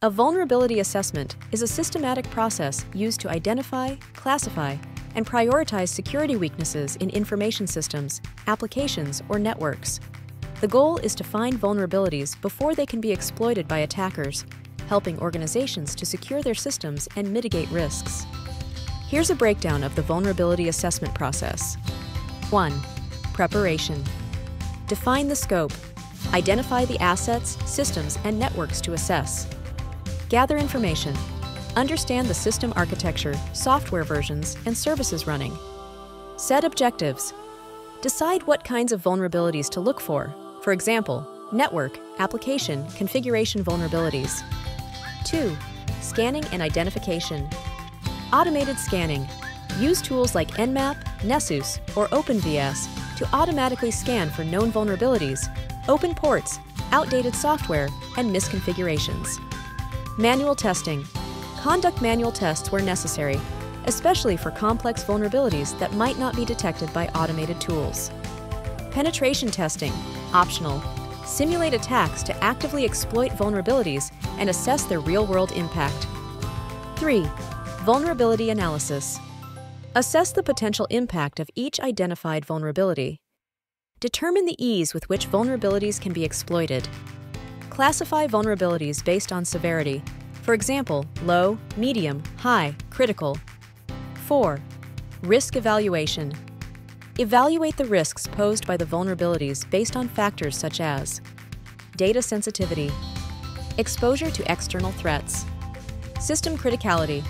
A vulnerability assessment is a systematic process used to identify, classify, and prioritize security weaknesses in information systems, applications, or networks. The goal is to find vulnerabilities before they can be exploited by attackers, helping organizations to secure their systems and mitigate risks. Here's a breakdown of the vulnerability assessment process. 1. Preparation. Define the scope. Identify the assets, systems, and networks to assess. Gather information. Understand the system architecture, software versions, and services running. Set objectives. Decide what kinds of vulnerabilities to look for. For example, network, application, configuration vulnerabilities. 2. Scanning and identification. Automated scanning. Use tools like Nmap, Nessus, or OpenVAS to automatically scan for known vulnerabilities, open ports, outdated software, and misconfigurations. Manual testing. Conduct manual tests where necessary, especially for complex vulnerabilities that might not be detected by automated tools. Penetration testing. Optional. Simulate attacks to actively exploit vulnerabilities and assess their real-world impact. 3. Vulnerability analysis. Assess the potential impact of each identified vulnerability. Determine the ease with which vulnerabilities can be exploited. Classify vulnerabilities based on severity. For example, low, medium, high, critical. 4. Risk evaluation. Evaluate the risks posed by the vulnerabilities based on factors such as data sensitivity, exposure to external threats, system criticality,